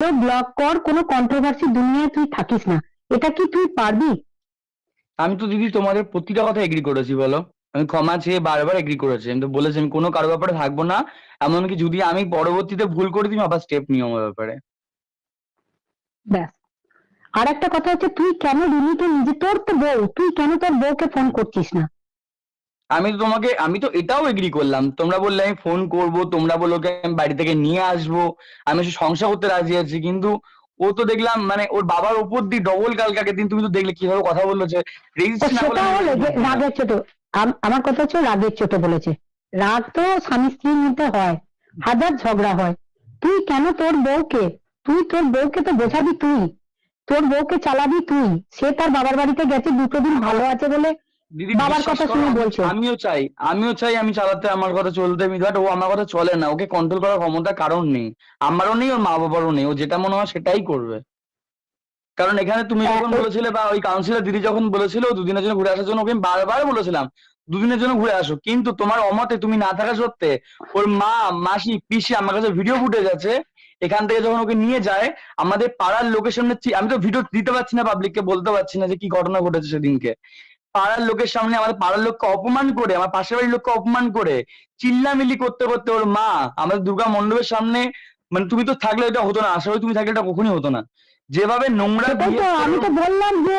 তো ব্লক কর, কোনো কন্ট্রোভার্সি দুনিয়ায় তুই থাকিস না। এটা কি তুই পারবি? আমি তো দিদি তোমাদের প্রতিটা কথা এগ্রি করেছি, বলো। আমি ক্ষমা চেয়ে বারবার এগ্রি করেছি, আমি তো বলেছি আমি কোনো কারো ব্যাপারে থাকবো না। এমনকি যদি আমি পরবর্তীতে ভুল করে তুমি আবার স্টেপ নিও আমার ব্যাপারে। ব্যাস। আর একটা কথা হচ্ছে, তুই কেন রিমিকে নিজে, তোর তো বউ, তুই কেন তোর বউকে ফোন করছিস না? আমি তো এটাও এগ্রি করলাম, তোমরা বললে আমি ফোন করব, তোমরা বললো ওকে আমি বাড়ি থেকে নিয়ে আসবো, আমি সে সংসার করতে রাজি আছি, কিন্তু ও তো দেখলাম মানে ওর বাবার উপর দিয়ে ডবল কালকে দিন তুমি তো দেখলে কিভাবে কথা বললো যে ও রেজিস্ট্রি না করলে সেটা আমি হলো বাড়ি যে ঢুকবো না। রাগের চোটে। আমার কথা হচ্ছে রাগের চোটে বলেছে। রাগ তো স্বামী স্ত্রীর মধ্যে হয়, হাজার ঝগড়া হয়। তুই কেন তোর বউকে, তুই তোর বউকে তো বোঝাবি তুই, তোর বউকে চালাবি তুই। সে তার বাবার বাড়িতে গেছে, দুটো দিন আমার ভালো আছে বলে দিদি বাবার বিশ্বাস কথা করো, শুনে আমি বলছে। আমিও চাই আমি চালাতে, আমার কথা চলতে, বাট ও আমার কথা চলে না, ওকে কন্ট্রোল করার ক্ষমতা কারণ নেই। আমারও নেই, ওর মা বাবারও নেই, ও যেটা মনে হয় সেটাই করবে। কারণ এখানে তুমি যখন বলেছিলে বা ওই কাউন্সিলর দিদি যখন বলেছিল ও দুদিনের জন্য ঘুরে আসার জন্য, ওকে আমি বারবার বলেছিলাম দুদিনের জন্য ঘুরে আসো, কিন্তু তোমার অমতে তুমি না থাকা সত্ত্বে ওর মা, মাসি, পিসি, আমার কাছে ভিডিও ফুটেজ আছে, এখান থেকে যখন ওকে নিয়ে যায় আমাদের পাড়ার লোকের সামনে, আমি তো ভিডিও দিতে পারছি না, পাবলিককে বলতে পারছি না যে কি ঘটনা ঘটেছে সেদিনকে, পাড়ার লোকের সামনে আমাদের পাড়ার লোককে অপমান করে, আমার পাশের বাড়ির লোককে অপমান করে, চিল্লামিল্লি করতে করতে ওর মা আমাদের দুর্গা মণ্ডপের সামনে, মানে তুমি তো থাকলে এটা হতো না, আশা করি তুমি থাকলে এটা কখনই হতো না, যেভাবে নোংরা সেটাই তো বিহেভ করে আমি তো বললাম যে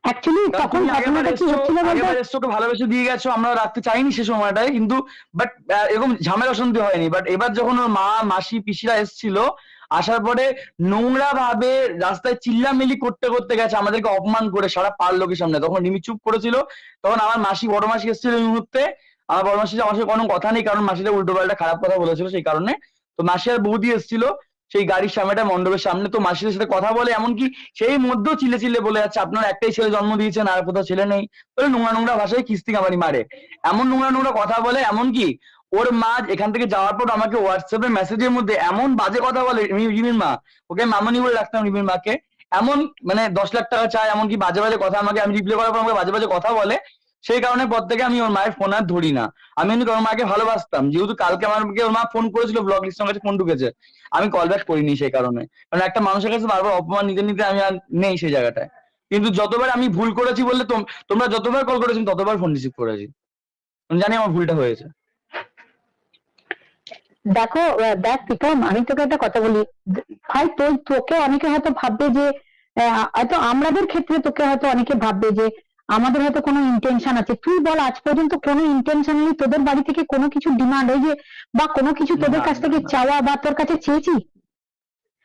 অ্যাকচুয়ালি কারণ তখন তুমি ঘটনাটা কি হচ্ছিল বলতো? আগেবার এসছো, ওকে ভালোবেসে দিয়ে গেছো, আমরা রাখতে চাইনি সে সময়টায়, কিন্তু বাট এরকম ঝামেলা অশান্তি হয়নি, বাট এবার যখন ওর মা, মাসি, পিসিরা এসেছিল, আসার পরে নোংরা ভাবে রাস্তায় চিল্লামিল্লি করতে করতে গেছে আমাদেরকে অপমান করে সারা পাড়ার লোকের সামনে, তখন রিমি চুপ করেছিল। তখন আমার মাসি, বড় মাসি এসেছিল এই মুহূর্তে, আমার বড় মাসি আমার সাথে কোনো কথা নেই, কারণ মাসিটা উল্টো পাল্টা খারাপ কথা বলেছিল সেই কারণে। তো মাসি আর বৌদি এসেছিল সেই গাড়ির সামনেটা, মণ্ডপের সামনে, তো মাসিদের সাথে কথা বলে, এমনকি সেই মধ্যেও চিল্লে চিল্লে বলে যাচ্ছে আপনার একটাই ছেলে জন্ম দিয়েছেন আর কোথাও ছেলে নেই, বলে নোংরা নোংরা ভাষায় কিস্তি কামারি মারে, এমন নোংরা নোংরা কথা বলে, এমনকি ওর মা এখান থেকে যাওয়ার পর আমাকে হোয়াটসঅ্যাপে মেসেজের মধ্যে এমন বাজে কথা বলে, রিমির মা, ওকে মামনি বলে রাখতাম রিমির মাকে, এমন মানে 10 লাখ টাকা চায়, এমনকি বাজে বাজে কথা আমাকে, আমি রিপ্লাই করার পর আমাকে বাজে বাজে কথা বলে, সেই কারণে পর থেকে আমি ওর মায়ের ফোন আর ধরি না। আমি কিন্তু ওর মাকে ভালোবাসতাম, যেহেতু কালকে আমাকে ওর মা ফোন করেছিল, ব্লক লিস্টের কাছে ফোন ঢুকেছে, আমি কল ব্যাক করিনি সেই কারণে, কারণ একটা মানুষের কাছে বারবার অপমান নিতে নিতে আমি আর নেই সেই জায়গাটায়। কিন্তু যতবার আমি ভুল করেছি বললে তোমরা যতবার কল করেছো আমি ততবার ফোন রিসিভ করেছি, আমি জানি আমার ভুলটা হয়েছে। দেখো, দেখ প্রীতম, আমি তোকে একটা কথা বলি। ভাই তোকে অনেকে হয়তো ভাববে যে হয়তো আমাদের ক্ষেত্রে তোকে হয়তো অনেকে ভাববে যে আমাদের হয়তো কোনো ইন্টেনশন আছে। তুই বল, আজ পর্যন্ত কোনো ইন্টেনশনালি তোদের বাড়ি থেকে কোনো কিছু ডিমান্ড ওই যে, বা কোনো কিছু তোদের না কাছ না থেকে না চাওয়া বা তোর কাছে চেয়েছি?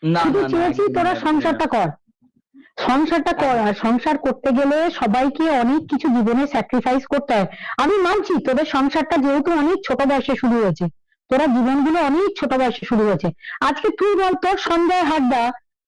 না শুধু না না, চেয়েছি একদমই তোরা না, একদমই না। সংসারটা কর, সংসারটা কর। আর সংসার করতে গেলে সবাইকে অনেক কিছু জীবনে স্যাক্রিফাইস করতে হয়। আমি মানছি তোদের সংসারটা যেহেতু অনেক ছোট বয়সে শুরু হয়েছে, তোরা জীবনগুলো অনেক ছোট বয়সে শুরু হয়েছে। আজকে তুই বল, তোর সঞ্জয় হাজদা,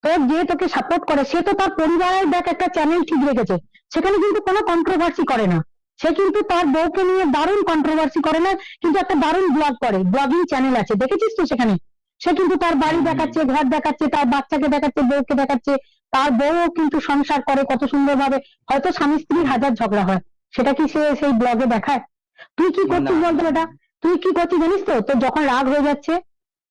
তোর যে তোকে সাপোর্ট করে, সে তো তার পরিবারের দেখ একটা চ্যানেল ঠিক রেখেছে, সেখানে কিন্তু কোনো কন্ট্রোভার্সি করে না। সে কিন্তু তার বউকে নিয়ে দারুণ কন্ট্রোভার্সি করে না, কিন্তু একটা দারুণ ব্লগ করে, ব্লগিং চ্যানেল আছে, দেখেছিস তো সেখানে? সে কিন্তু তার বাড়ি হুম হুম। দেখাচ্ছে, ঘর দেখাচ্ছে, তার বাচ্চাকে দেখাচ্ছে, বউকে দেখাচ্ছে। তার বউও কিন্তু সংসার করে কত সুন্দরভাবে। হয়তো স্বামী স্ত্রীর হাজার ঝগড়া হয়, সেটা কি সে সেই ব্লগে দেখায়? তুই কি না করছিস বলতো না বেটা? না। তুই কি করছিস জানিস তো? তোর যখন রাগ হয়ে যাচ্ছে,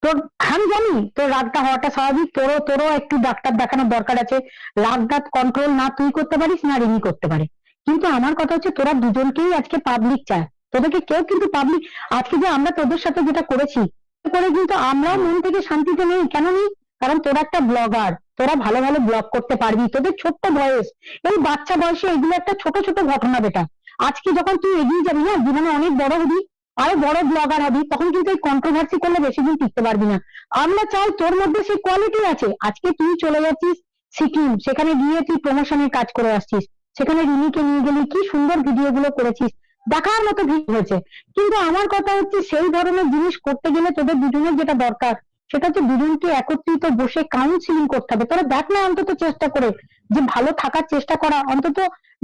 তোর, আমি জানি তোর রাগটা হওয়াটা স্বাভাবিক, তোরও তোরও একটু ডাক্তার দেখানোর দরকার আছে। রাগটা কন্ট্রোল না তুই করতে পারিস না রিমি করতে পারে, কিন্তু আমার কথা হচ্ছে তোরা দুজনকেই আজকে পাবলিক চায়। তোদেরকে কেউ কিন্তু পাবলিক, আজকে যে আমরা তোদের সাথে যেটা করেছি, করে কিন্তু আমরাও হুম। মন থেকে শান্তিতে নেই। কেন নেই? কারণ তোরা একটা ব্লগার, তোরা ভালো ভালো ব্লগ করতে পারবি, তোদের ছোট্ট বয়স, এই বাচ্চা বয়সে এগুলো একটা ছোট ছোট ঘটনা বেটা। আজকে যখন তুই এগিয়ে যাবি না, জীবনে অনেক বড় হবি, আরো বড় ব্লগার হবি, তখন কিন্তু এই কন্ট্রোভার্সি করলে বেশি দিন টিকতে পারবি না। আমরা চাই তোর মধ্যে সেই কোয়ালিটি আছে। আজকে তুই চলে যাচ্ছিস সিকিম, সেখানে গিয়ে তুই প্রমোশনের কাজ করে আসছিস, সেখানে রিমিকে নিয়ে গেলি, কি সুন্দর ভিডিও গুলো করেছিস, দেখার মতো ভিড় হয়েছে। কিন্তু আমার কথা হচ্ছে, সেই ধরনের জিনিস করতে গেলে তোদের দুজনের যেটা দরকার, সেটা হচ্ছে দুজনকে একত্রিত বসে কাউন্সিলিং করতে হবে। তোরা দেখ না অন্তত চেষ্টা করে, যে ভালো থাকার চেষ্টা করা অন্তত।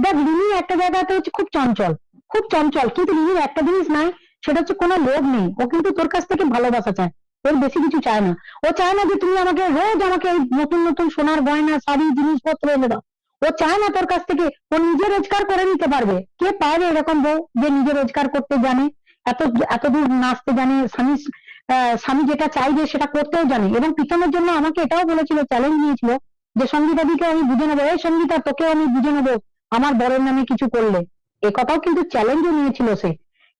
দেখ, রিমি একটা জায়গাতে হচ্ছে খুব চঞ্চল, খুব চঞ্চল, কিন্তু রিমির একটা জিনিস নাই, সেটা হচ্ছে কোনো লোভ নেই। ও কিন্তু তোর কাছ থেকে ভালোবাসা চায়, ওর বেশি কিছু চায় না। ও চায় না যে তুমি আমাকে রোজ আমাকে এই নতুন নতুন সোনার গয়না, শাড়ি, জিনিসপত্র এনে দাও। ও চায় না তোর কাছ থেকে, ও নিজে রোজগার করে নিতে পারবে। কে পারে এরকম বউ যে নিজে রোজগার করতে জানে, এত এত দূর নাচতে জানে, স্বামী স্বামী যেটা চাইবে সেটা করতেও জানে, এবং প্রীতমের জন্য আমাকে এটাও বলেছিল, চ্যালেঞ্জ নিয়েছিল যে সঙ্গীতাদিকে আমি বুঝে নেবো, এই সঙ্গীতা তোকেও আমি বুঝে নেবো আমার বরের নামে কিছু করলে। এ কথাও কিন্তু চ্যালেঞ্জও নিয়েছিল সে।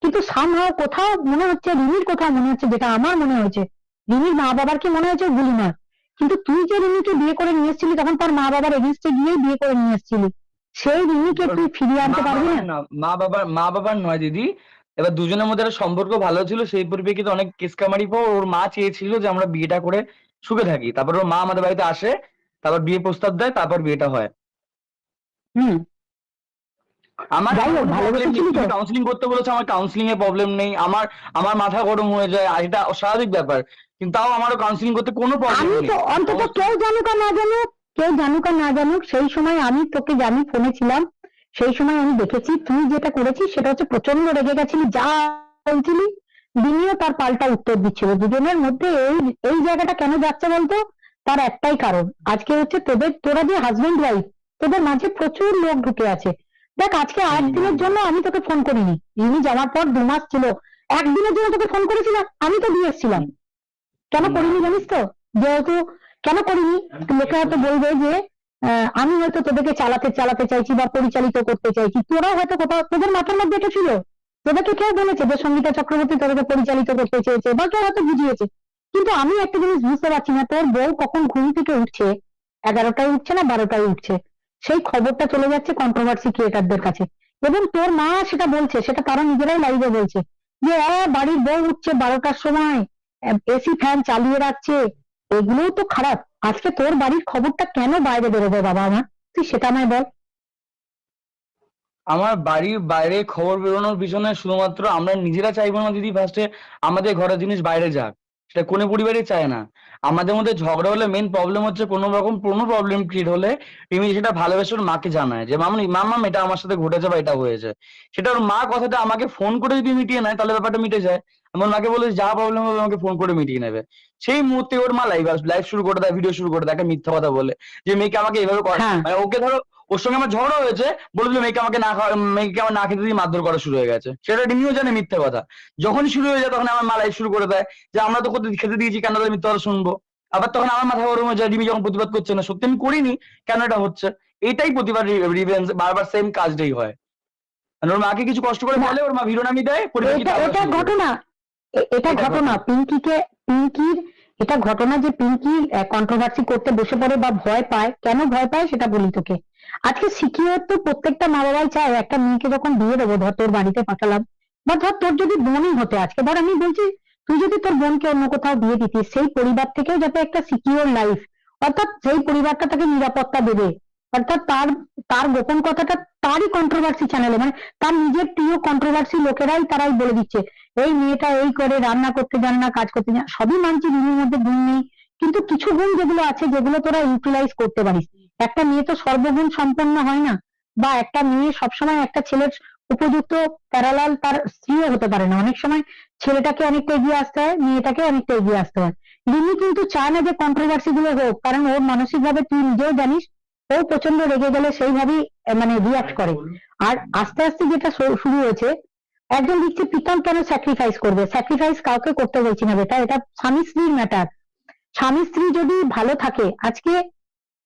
কিন্তু সামহাও কোথাও মনে হচ্ছে, রিমির কোথাও মনে হচ্ছে, যেটা আমার মনে হয়েছে, রিমির মা বাবার কি মনে হচ্ছে গুলি মার। কিন্তু তুই যে রিমিকে বিয়ে করে নিয়ে এসেছিলি তখন তার মা বাবার এগেনস্টে গিয়েই বিয়ে করে নিয়ে এসেছিলি, সেই রিমিকে তুই ফিরিয়ে আনতে মা পারবি বাবার না? না, মা বাবার নয় দিদি। এবার দুজনের মধ্যে একটা সম্পর্ক ভালো ছিল, সেই পরিপ্রেক্ষিতে অনেক কেসকামারি পর ওর মা চেয়েছিল যে আমরা বিয়েটা করে সুখে থাকি। তারপর ওর মা আমাদের বাড়িতে আসে, তারপর বিয়ে প্রস্তাব দেয়, তারপর বিয়েটা হয়। হুম। আমার যাই আমার হোক, কোনো প্রবলেম নেই, ভালোবেসেছিলি তো? তুমি কাউন্সিলিং করতে বলেছো, আমার কাউন্সিলিং এ প্রবলেম নেই। আমার আমার মাথা গরম হয়ে যায়, আর এটা স্বাভাবিক ব্যাপার, কিন্তু তাও আমারও কাউন্সিলিং করতে কোনো প্রবলেম আমি নেই। তো অন্তত কেউ জানুক আর না জানুক, কেউ জানুক আর না জানুক, সেই সময় আমি তোকে জানি ফোনে ছিলাম, সেই সময় আমি দেখেছি তুই যেটা করেছিস সেটা হচ্ছে প্রচন্ড রেগে গেছিলি, যা বলছিলি দিনিও তার পাল্টা উত্তর দিচ্ছিল। দুজনের মধ্যে এই এই জায়গাটা কেন যাচ্ছে বলতো? তার একটাই কারণ, আজকে হচ্ছে তোরা যে হাজবেন্ড ওয়াইফ, তোদের মাঝে প্রচুর লোক ঢুকে আছে। দেখ, আজকে একদিনের জন্য আমি তোকে ফোন করিনি, রিমি যাওয়ার পর 2 মাস ছিল, একদিনের জন্য তোকে ফোন করেছিলাম, আমি তো দিয়ে এসেছিলাম। কেন করিনি জানিস তো? যেহেতু কেন করিনি, লোকে হয়তো বলবে যে আমি হয়তো তোদেরকে চালাতে চালাতে চাইছি বা পরিচালিত করতে চাইছি, তোরাও হয়তো কোথাও তোদের মাথার মধ্যে এটা ছিল। তোদেরকে কেউ বলেছে যে সঙ্গীতা চক্রবর্তী তোদেরকে পরিচালিত করতে চেয়েছে, বা কেউ হয়তো বুঝিয়েছে। কিন্তু আমি একটা জিনিস বুঝতে পারছি না, তোর বউ কখন ঘুম থেকে উঠছে, 11টায় উঠছে না 12টায় উঠছে, সেই খবরটা চলে যাচ্ছে কন্ট্রোভার্সি ক্রিয়েটারদের কাছে। এবং তোর মা সেটা বলছে, সেটা তারা নিজেরাই লাইভে বলছে যে বাড়ির বউ উঠছে 12টার সময়, এসি ফ্যান চালিয়ে রাখছে, এগুলোও তো খারাপ। আজকে তোর বাড়ির খবরটা কেন বাইরে বেরোবে বাবা আমার, তুই সেটা আমায় বল। আমার বাড়ির বাইরে খবর বেরোনোর পিছনে শুধুমাত্র আমরা নিজেরা চাইবো না দিদি, ফার্স্টে আমাদের ঘরের জিনিস বাইরে যাক, সেটা কোনো পরিবারই চায় না। আমাদের মধ্যে ঝগড়া হলে মেন প্রবলেম হচ্ছে কোনো রকম কোনো প্রবলেম ক্রিয়েট হলে রিমি সেটা ভালোবেসে ওর মাকে জানায় যে মামনি মাম্মাম এটা আমার সাথে ঘটেছে বা এটা হয়েছে। সেটা ওর মা কথাটা আমাকে ফোন করে যদি মিটিয়ে নেয় তাহলে ব্যাপারটা মিটে যায়। আমার মাকে বলে যা প্রবলেম হবে আমাকে ফোন করে মিটিয়ে নেবে, সেই মুহূর্তে ওর মা লাইভ শুরু করে দেয়, ভিডিও শুরু করে দেয়, একটা মিথ্যা কথা বলে যে মেয়েকে আমাকে এইভাবে হ্যাঁ, মানে ওকে ধরো ওর সঙ্গে আমার ঝগড়া হয়েছে, বলে দিল মেয়েকে আমাকে মেয়েকে আমার না খেতে দিয়ে মারধর করা শুরু হয়ে গেছে, সেটা রিমিও জানে মিথ্যা কথা। যখনই শুরু হয়ে যায় তখন আমার মা লাইভ শুরু করে দেয় যে আমরা তো খেতে দিয়েছি, কেন তাদের মিথ্যা কথা শুনবো। আবার তখন আমার মাথা গরম হয়ে যায়, রিমি যখন প্রতিবাদ করছে না, সত্যি আমি করিনি, কেন এটা হচ্ছে। এটাই প্রতিবাদ, রিভেঞ্জ, বারবার সেম কাজটাই হয়। মানে ওর মাকে কিছু কষ্ট করে না, বলে, ওর মা ভিডিও নামিয়ে দেয়, পরিপ্রেক্ষিতে এটা আবার এটা শুরু করে। ঘটনা, এটা এটা ঘটনা ঘটনা। পিঙ্কির, এটা ঘটনা যে পিঙ্কি কন্ট্রোভার্সি করতে বসে পড়ে বা ভয় পায়। কেন ভয় পায় সেটা বলি তোকে। আজকে সিকিউর তো প্রত্যেকটা মা বাবাই চায়, একটা মেয়েকে যখন বিয়ে দেবো, ধর তোর বাড়িতে পাঠালাম, বা ধর তোর যদি বোনই হতে, আজকে ধর আমি বলছি তুই যদি তোর বোনকে অন্য কোথাও বিয়ে দিতিস, সেই পরিবার থেকেও যাতে একটা সিকিউর লাইফ, অর্থাৎ সেই পরিবারটা তাকে নিরাপত্তা দেবে, অর্থাৎ তার তার গোপন কথাটা তারই কন্ট্রোভার্সি চ্যানেলে, মানে তার নিজের প্রিয় কন্ট্রোভার্সি লোকেরাই তারাই বলে দিচ্ছে এই মেয়েটা এই করে, রান্না করতে জানে না, কাজ করতে জানে না। সবই মানছি রিমির মধ্যে গুণ নেই, কিন্তু কিছু গুণ যেগুলো আছে যেগুলো তোরা ইউটিলাইজ করতে পারিস। একটা মেয়ে তো সর্বগুণ সম্পন্ন হয় না, বা একটা মেয়ে সবসময় একটা ছেলের উপযুক্ত প্যারালাল তার স্ত্রীও হতে পারে না। অনেক সময় ছেলেটাকে অনেকটা এগিয়ে আসতে হয়, মেয়েটাকে অনেকটা এগিয়ে আসতে হয়। রিমি কিন্তু চায় না যে কন্ট্রোভার্সি গুলো হোক, কারণ ওর মানসিক ভাবে তুই নিজেও জানিস, ও প্রচন্ড রেগে গেলে সেইভাবেই মানে রিয়াক্ট করে। আর আস্তে আস্তে যেটা শুরু হয়েছে, একজন দিচ্ছে প্রীতম কেন স্যাক্রিফাইস করবে, স্যাক্রিফাইস কাউকে করতে বলছি না বেটা, এটা স্বামী স্ত্রীর ম্যাটার। স্বামী স্ত্রী যদি ভালো থাকে, আজকে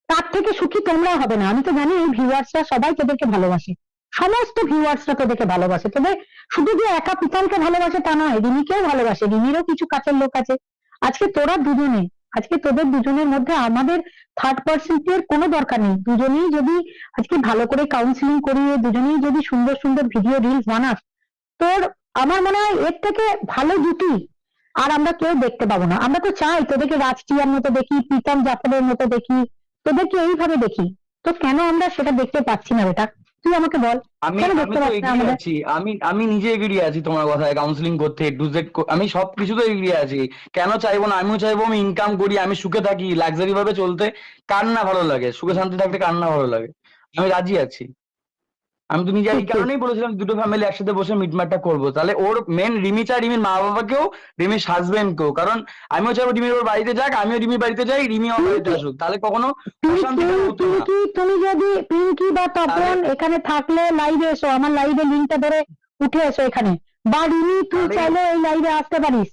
তার থেকে সুখী তোমরা হবে না। আমি তো জানি এই ভিউয়ার্সরা সবাই তোদেরকে ভালোবাসে, সমস্ত ভিউয়ার্সরা তোদেরকে ভালোবাসে। তবে শুধু যে একা প্রীতমকে ভালোবাসে তা নয়, রিমিকেও ভালোবাসে, রিমিরও কিছু কাছের লোক আছে। আজকে তোরা দুজনে, আজকে তোদের দুজনের মধ্যে আমাদের থার্ড পার্সেন্টের কোনো দরকার নেই। দুজনেই যদি আজকে ভালো করে কাউন্সিলিং করিয়ে, দুজনেই যদি সুন্দর সুন্দর ভিডিও রিলস বানাস, তোর আমার মনে হয় এর থেকে ভালো জুটি আর আমরা কেউ দেখতে পাবো না। আমরা তো চাই তোদেরকে রাজটিয়ার মতো দেখি, প্রীতম জাফরের মতো দেখি, তোদেরকে এইভাবে দেখি। তো কেন আমরা সেটা দেখতে পাচ্ছি না বেটা, তুই আমাকে বল, আমি কেন আমি দেখতে তো পাচ্ছি না এগিয়ে আমাদের? আছি, আমি নিজে এগিয়ে আছি তোমার কথায়, কাউন্সিলিং করতে টু জেড, আমি সবকিছুতে এগিয়ে আছি। কেন চাইবো না? আমিও চাইবো আমি ইনকাম করি, আমি সুখে থাকি, লাক্সারি ভাবে চলতে। কার না ভালো লাগে? সুখে শান্তি থাকতে কার না ভালো লাগে? আমি রাজি আছি। আমি তো নিজে এই ঠিক ঠিক। কারণেই বলেছিলাম দুটো ফ্যামিলি একসাথে বসে মিটমাটটা করবো, তাহলে ওর মেন রিমি চায় রিমির মা বাবাকেও, রিমির হাজবেন্ডকেও, কারণ আমিও চাইবো রিমির ওর বাড়িতে যাক, আমিও রিমির বাড়িতে যাই, রিমি আমার বাড়িতে পিঙ্কি, আসুক, তাহলে কখনো পিঙ্কি, অশান্তিটা হতো না। পিঙ্কি, তুমি যদি পিঙ্কি বা তাহলে তপন এখানে থাকলে লাইভে এসো, আমার লাইভে লিঙ্কটা ধরে উঠে এসো এখানে, বা রিমি তুই তাহলে চাইলে এই লাইভে আসতে পারিস।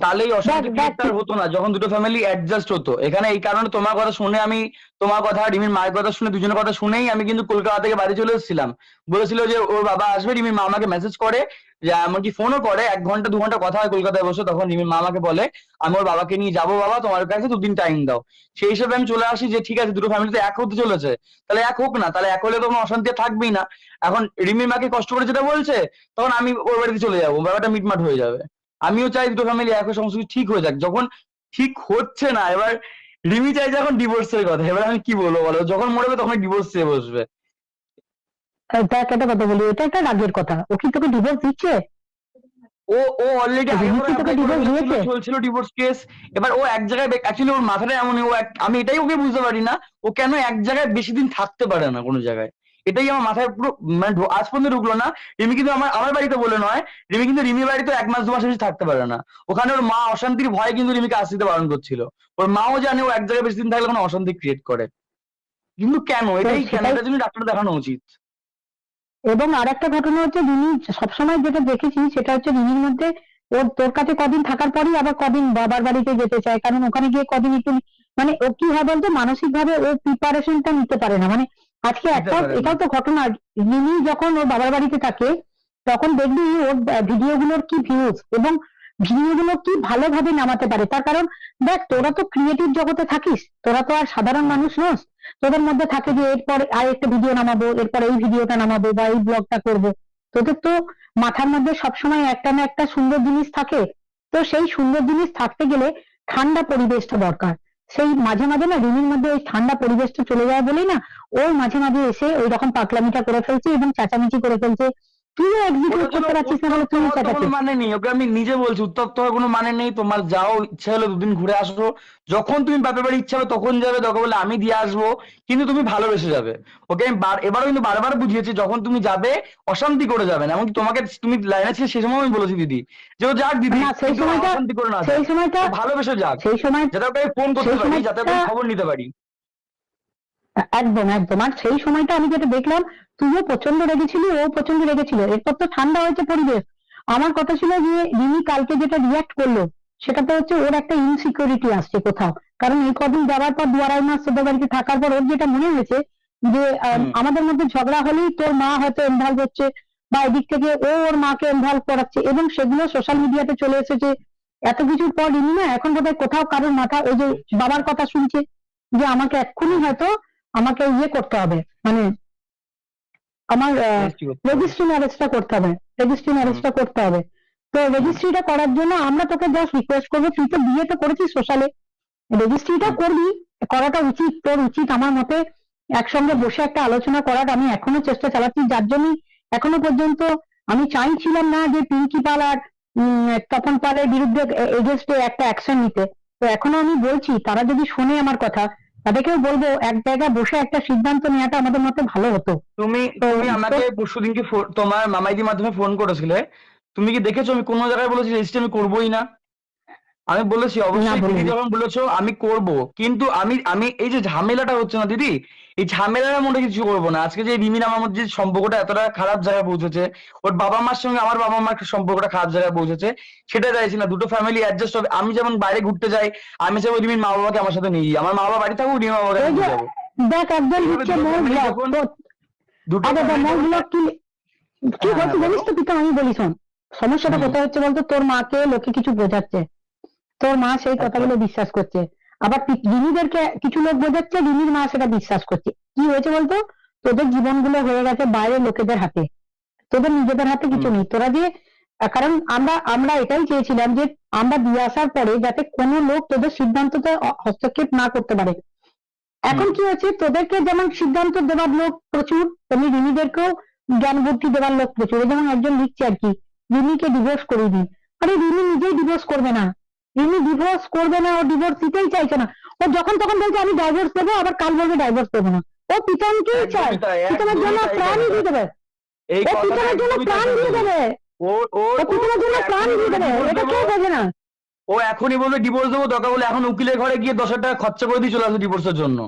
তাহলে এই দেখ অশান্তি দেখ ক্রিয়েটটা হতো না, যখন দুটো ফ্যামিলি অ্যাডজাস্ট হতো। এখানে এই কারণে তোমার কথা শুনে আমি, তোমার কথা রিমির মায়ের কথা শুনে, দুজনের কথা শুনেই আমি কিন্তু কলকাতা থেকে বাড়ি চলে এসেছিলাম। বলেছিল যে ওর বাবা আসবে, রিমির মা আমাকে মেসেজ করে, যে এমনকি ফোনও করে, 1 ঘন্টা 2 ঘন্টা কথা হয় কলকাতায় বসে। তখন রিমির মা আমাকে বলে আমি ওর বাবাকে নিয়ে যাবো, বাবা তোমার কাছে 2 দিন টাইম দাও। সেই হিসেবে আমি চলে আসি যে ঠিক আছে দুটো ফ্যামিলি তো এক হতে চলেছে, তাহলে এক হোক না, তাহলে এক হলে তো কোনো অশান্তি থাকবেই না। এখন রিমির মাকে কষ্ট করে যেটা বলছে, তখন আমি ওর বাড়িতে চলে যাবো, ব্যাপারটা মিটমাট হয়ে যাবে। আমিও চাই দুটো ফ্যামিলি এক হয়ে সমস্ত কিছু ঠিক হয়ে যাক। যখন ঠিক হচ্ছে না, এবার রিমি চাইছে এখন ডিভোর্সের কথা, এবার আমি কি বলবো বলো, যখন মরবে তখন ডিভোর্স চেয়ে বসবে। দেখ একটা কথা বলি, এটা একটা রাগের কথা। ও কি তোকে ডিভোর্স দিচ্ছে? ও ও অলরেডি আগে রিমি করে কি তোকে অ্যাপ্লাই করে ডিভোর্স ফেলেছিল, দিয়েছে? চলছিল ডিভোর্স কেস। এবার ও এক জায়গায় অ্যাকচুয়ালি ওর মাথাটা এমন, আমি এটাই ওকে বুঝতে পারি না, ও কেন এক জায়গায় বেশি দিন থাকতে পারে না কোনো জায়গায়। এটাই আমার মাথায় পুরো মানে আজ পর্যন্ত ঢুকলো না। রিমি কিন্তু আমার আমার বাড়িতে বলে নয়, রিমি কিন্তু রিমির বাড়িতে 1 মাস 2 মাস বেশি থাকতে পারে না। ওখানে ওর মা অশান্তির ভয়ে কিন্তু রিমিকে আসতে বারণ করছিল। ওর মাও জানে ও এক জায়গায় বেশি দিন থাকলে কোনো অশান্তি ক্রিয়েট করে। কিন্তু কেন, তো এটাই কেন, সেটাই। এটার জন্য ডাক্তার দেখানো উচিত। এবং আরেকটা ঘটনা হচ্ছে, রিমি সবসময় যেটা দেখেছি সেটা হচ্ছে রিমির মধ্যে, ওর তোর কাছে কদিন থাকার পরই আবার কদিন বাবার বাড়িতে যেতে চায়, কারণ ওখানে গিয়ে কদিন একটু মানে ও কি হয় বলতো, মানসিক ভাবে ও প্রিপারেশনটা নিতে পারে না। মানে আজকে দিতে একটা পারে না। এটাও তো ঘটনা, রিমি যখন ওর বাবার বাড়িতে থাকে তখন দেখবি ওর ভিডিও গুলোর কি ভিউজ, এবং ভিডিও গুলো কি ভালোভাবে নামাতে পারে। তার কারণ দেখ, তোরা তো ক্রিয়েটিভ জগতে থাকিস, তোরা তো আর সাধারণ হুম, মানুষ নস। তোদের মধ্যে থাকে যে এরপর আর একটা ভিডিও নামাবো, এরপর এই ভিডিওটা নামাবো বা এই ব্লগটা করব। তোদের তো মাথার মধ্যে সবসময় একটা না একটা সুন্দর জিনিস থাকে। তো সেই সুন্দর জিনিস থাকতে গেলে ঠান্ডা পরিবেশটা দরকার। সেই মাঝে মাঝে না রিমির মধ্যে ওই ঠান্ডা পরিবেশটা চলে যায় বলেই না ও মাঝে মাঝে এসে ওই রকম পাগলামিটা করে ফেলছে এবং চেঁচামেচি করে ফেলছে। তুইও ওটার এক্সিকিউট জন্য করতে পারছিস না বলে উত্তপ্ত তুইও হওয়ার তো কোনো চেঁচাচ্ছিস। মানে নেই, ওকে আমি নিজে বলছি উত্তপ্ত হওয়ার কোনো মানে নেই। তোমার যাও ইচ্ছা হলো 2 দিন ঘুরে আসো, যখন তুমি বাপের বাড়ি ইচ্ছা হবে তখন যাবে, দরকার বলে আমি দিয়ে আসবো, কিন্তু তুমি ভালোবেসে যাবে। ওকে আমি এবারও কিন্তু বারবার বুঝিয়েছি, যখন তুমি যাবে অশান্তি করে যাবে না। এমনকি তোমাকে, তুমি লাইনে ছিলে সে সময় আমি বলেছি দিদি, যে ও যাক দিদি, না সেই কিন্তু সময়টা, অশান্তি করে না সেই যাক, সময়টা ও ভালোবেসে যাক, সেই সময় যাতে ওকে আমি ফোন করতে সেই পারি, যাতে ওকে সময়টা আমি খবর নিতে পারি। একদম একদম। আর সেই সময়টা আমি যেটা দেখলাম, তুইও প্রচন্ড রেগেছিলি, ও প্রচন্ড রেগেছিল। এরপর তো ঠান্ডা হয়েছে পরিবেশ। আমার কথা ছিল যে রিমি কালকে যেটা রিয়াক্ট করলো, সেটা তো হচ্ছে ওর একটা ইনসিকিউরিটি আসছে কোথাও। কারণ এই কদিন যাওয়ার পর 2 আড়াই মাস তোদের বাড়িতে থাকার পর ওর যেটা মনে হয়েছে যে হুম। আমাদের মধ্যে ঝগড়া হলেই তোর মা হয়তো ইনভলভ হচ্ছে, বা এদিক থেকে ও ওর মাকে ইনভলভ করাচ্ছে, এবং সেগুলো সোশ্যাল মিডিয়াতে চলে এসেছে। এত কিছুর পর রিমি না এখন বোধহয় কোথাও কারোর মাথা, ওই যে বাবার কথা শুনছে যে আমাকে এক্ষুনি হয়তো আমাকে ইয়ে করতে হবে, মানে আমার রেজিস্ট্রি করতে হবে। রেজিস্ট্রি ম্যারেজটা করতে হবে, রেজিস্ট্রি হুম, ম্যারেজটা করতে হবে। তো হুম, রেজিস্ট্রিটা করার জন্য আমরা তোকে জাস্ট রিকোয়েস্ট করবো, তুই তো বিয়ে তো করেছিস সোশ্যালে, রেজিস্ট্রিটা হুম। করবি, করাটা উচিত, তোর উচিত আমার মতে একসঙ্গে বসে একটা আলোচনা করার। আমি এখনো চেষ্টা চালাচ্ছি, যার জন্য এখনো পর্যন্ত আমি চাইছিলাম না যে পিঙ্কি পাল আর তপন পালের বিরুদ্ধে এগেস্টে একটা অ্যাকশন নিতে। তো এখনো আমি বলছি, তারা যদি শোনে আমার কথা, তাদেরকেও বলবো এক জায়গায় বসে একটা সিদ্ধান্ত নেওয়াটা আমাদের মতে ভালো হতো। তুমি তো তুমি তোর আমাকে পরশুদিনকে তোমার মামাইদির মাধ্যমে ফোন করেছিলে, তুমি কি দেখেছো আমি কোনো জায়গায় বলেছি রেজিস্ট্রি আমি করবোই না? আমি বলেছি না অবশ্যই, দিদি বলিনি। যখন বলেছো আমি করব, কিন্তু আমি আমি এই যে ঝামেলাটা হচ্ছে না দিদি, এই ঝামেলার মধ্যে কিছু করবো না। আজকে যে রিমিন আমার মধ্যে যে সম্পর্কটা এতটা খারাপ জায়গায় পৌঁছেছে, ওর বাবা মার সঙ্গে আমার বাবা মার সম্পর্কটা খারাপ জায়গায় পৌঁছেছে, সেটা চাইছি না। দুটো ফ্যামিলি অ্যাডজাস্ট হবে। আমি যেমন বাইরে ঘুরতে যাই, আমি চাইবো রিমির মা বাবাকে আমার সাথে নিয়ে যাই, আমার মা বাবা বাড়ি থাকুক, রিমির মা বাবাকে ওই আমি যে নিয়ে যাবো। দেখ, একজন এইভাবে দিচ্ছে দুটো মোর ফ্যামিলি ব্লগ যখন, তো। দুটো আগে ফ্যামিলি মোর যখন, ব্লগ কি কি হ্যাঁ হচ্ছে হ্যাঁ বলো। জানিস তো, তুই তো আমি বলি শোন। সমস্যাটা হুম। কোথায় হচ্ছে বলতো, তোর মাকে লোকে কিছু বোঝাচ্ছে, তোর মা সেই আচ্ছা। কথাগুলো বিশ্বাস করছে। আবার রিমিদেরকে কিছু লোক বোঝাচ্ছে, রিমির মা সেটা বিশ্বাস করছে। কি হয়েছে বলতো, তোদের জীবনগুলো হয়ে গেছে বাইরের লোকেদের হাতে, তোদের নিজেদের হাতে কিছু হুম, নেই। তোরা যে কারণ আমরা আমরা এটাই চেয়েছিলাম যে আমরা দিয়ে আসার পরে যাতে কোনো লোক তোদের সিদ্ধান্ততে হস্তক্ষেপ না করতে পারে। হুম। এখন কি হচ্ছে, তোদেরকে যেমন সিদ্ধান্ত দেওয়ার লোক প্রচুর, তেমনি রিমিদেরকেও জ্ঞান বুদ্ধি দেওয়ার লোক প্রচুর। যেমন একজন লিখছে আর কি, রিমিকে ডিভোর্স করে দিই। আরে রিমি নিজেই ডিভোর্স করবে না, রিমি ডিভোর্স করবে না, ও ডিভোর্স দিতেই চাইছে না। ও যখন তখন বলছে আমি ডাইভোর্স দেবো, আবার কাল বলবে ডাইভোর্স দেবো না। ও পিতনকেই চায়, একদমই তাই, পিতনের একদমই জন্য তাই প্রাণই কথাটা, দিয়ে দেবে। এই ও কথাটা পিতনের জন্য একদমই তাই প্রাণ দিয়ে শান্তনু। দেবে, ওর ওর ও ও পিতনের জন্য ও প্রাণ এখনই দিয়ে বলবে দেবে, ডিভোর্স এটা দেবো, কেউ বোঝে না। ও এখনই বলবে ডিভোর্স দেবো, দরকার বলে এখন উকিলের ঘরে গিয়ে 10,000 টাকা খরচা করে দিয়ে চলে আসবে ডিভোর্সের জন্য।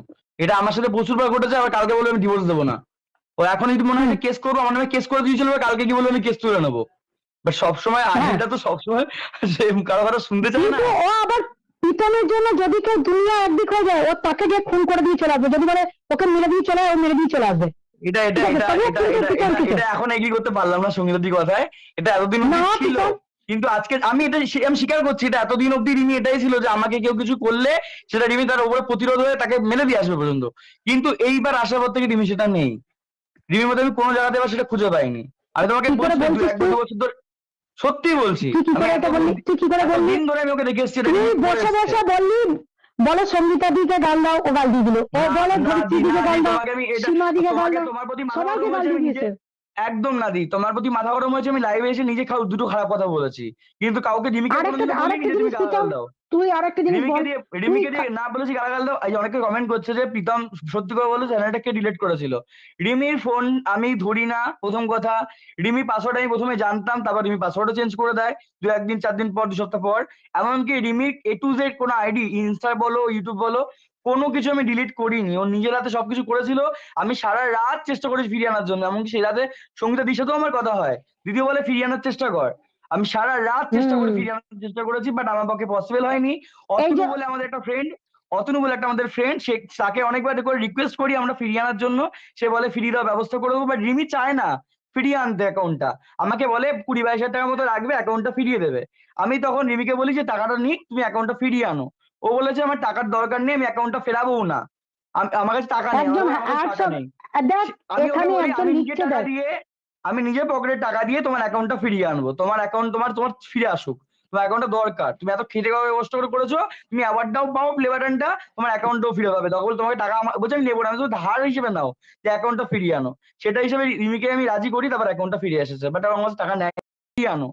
এটা আমার সাথে প্রচুরবার ঘটেছে, আবার কালকে বলবে আমি ডিভোর্স দেবো না। ও এখন যদি মনে হয় হুম। যে কেস করবো, আমার নামে কেস করে দিয়েছিল, কালকে কি বলবে আমি কেস তুলে নেবো। বাট সবসময় হ্যাঁ, আর্মিটা তো সবসময় সে কারো কারো শুনতে চায় না। কিন্তু ও আবার পিটনের জন্য যদি কেউ দুনিয়া একদিক হয়ে যায়, ও তাকে গিয়ে খুন করে দিয়ে চলে আসবে। যদি বলে ওকে মেরে দিয়ে চলে ও মেরে দিয়ে চলে আসবে। এটা এটা ঠিক আছে, এটা তবুও এটা কিন্তু এটা এটা বিতর্কিত এটা এখন এগ্রি করতে পারলাম না সঙ্গীতাদির কথায়। এটা এতদিন না অব্দি ছিল, পিতন। কিন্তু আজকে আমি এটা আমি স্বীকার করছি, এটা এতদিন অব্দি রিমি এটাই ছিল যে আমাকে কেউ কিছু করলে সেটা রিমি তার উপরে প্রতিরোধ হয়ে তাকে মেরে দিয়ে আসবে পর্যন্ত। কিন্তু এইবার আসার পর থেকে রিমি সেটা নেই। রিমির মধ্যে আমি কোনো জায়গাতে এবার সেটা খুঁজে পাইনি। আমি তোমাকে কি করে বলছি বলছিস এক তুই? দু বছর ধরে, সত্যি বলছি, তুই কি আমি করে এটা বললি? তুই কি করে বললি? এতদিন ধরে আমি ওকে দেখে এসেছি এটা তুই রিমি করে বসে এসছে। বসে বললি, বলো সঙ্গীতা দিকে গাল দাও, ও গাল দিয়ে দিল। ও না বলে না ধরিত্রী দি, না দিকে দি, গাল দাও, তোমাকে আমি এটা, সীমা দিকে গাল তোমাকে দাও, তোমার প্রতি মাথা সবাইকে গরম গাল হয়েছে দিয়ে আমি নিজে, দিয়েছে। একদম না দি, তোমার প্রতি মাথা গরম হয়েছে আমি লাইভে এসে নিজে দুটো খারাপ কথা বলেছি, কিন্তু কাউকে রিমিকে কোনোদিনও বলিনি আরেকটা যে তুমি জিনিস গালাগাল প্রীতম, দাও। তুই আরেকটা জিনিস রিমিকে বল। দিয়ে তুই রিমিকে দিয়ে না বলেছি গালাগাল দাও। এই যে অনেকে কমেন্ট করছে যে প্রীতম সত্যি করে বলো চ্যানেলটাকে ডিলিট করেছিল। রিমির ফোন আমি ধরি না, প্রথম কথা। রিমি পাসওয়ার্ড আমি প্রথমে জানতাম, তারপর রিমি পাসওয়ার্ডও চেঞ্জ করে দেয় দু একদিন 4 দিন পর, 2 সপ্তাহ পর। এমনকি রিমির A to Z কোনো আইডি, ইনস্টা বলো ইউটিউব বলো, কোনো কিছু আমি ডিলিট করিনি। ও নিজের হাতে সবকিছু করেছিল। আমি সারা রাত চেষ্টা করেছি ফিরিয়ে আনার জন্য, এমনকি সেই রাতে সঙ্গীতা দির সাথেও আমার কথা হয়, দিদি বলে ফিরিয়ে আনার চেষ্টা কর। আমি সারা রাত চেষ্টা করে হুম, ফিরিয়ে আনার চেষ্টা করেছি, বাট আমার পক্ষে পসিবল হয়নি। এই অতনু যে বলে আমাদের একটা ফ্রেন্ড, অতনু বলে একটা আমাদের ফ্রেন্ড, সে তাকে অনেকবার করে রিকোয়েস্ট করি আমরা ফিরিয়ে আনার জন্য, সে বলে ফিরিয়ে দেওয়ার ব্যবস্থা করে দেবো, বাট রিমি চায় না ফিরিয়ে আনতে অ্যাকাউন্টটা। আমাকে বলে 20-22 হাজার টাকার মতো রাখবে, অ্যাকাউন্টটা ফিরিয়ে দেবে। আমি তখন রিমিকে বলি যে টাকাটা নিক, তুমি অ্যাকাউন্টটা ফিরিয়ে আনো। ও বলেছে আমার টাকার দরকার নেই, আমি অ্যাকাউন্টটা ফেরাবো না। আমার কাছে টাকা নেই, একজন আমার কাছে টাকা একশো, নেই। দেখ আমি ওকে এখানে বলি একজন আমি নিজে লিখছে, টাকা দেখ দিয়ে, আমি নিজে পকেটে টাকা দিয়ে তোমার অ্যাকাউন্টটা ফিরিয়ে আনবো। তোমার অ্যাকাউন্ট তোমার তোমার ফিরে আসুক, তোমার অ্যাকাউন্টটা দরকার। তুমি এত খেটে খাওয়া কষ্ট করে করেছো, তুমি অ্যাওয়ার্ডটাও পাও, প্লে বাটনটা, তোমার অ্যাকাউন্টটাও ফিরে পাবে। তখন তোমাকে টাকা বলছে আমি নেবো না, আমি তো ধার হিসেবে নাও, যে অ্যাকাউন্টটা ফিরিয়ে আনো। সেটা হিসেবে রিমিকে আমি রাজি করি, তারপর অ্যাকাউন্টটা ফিরে এসেছে, বাট আমার কাছে টাকা নেয়, ফিরিয়ে আনো।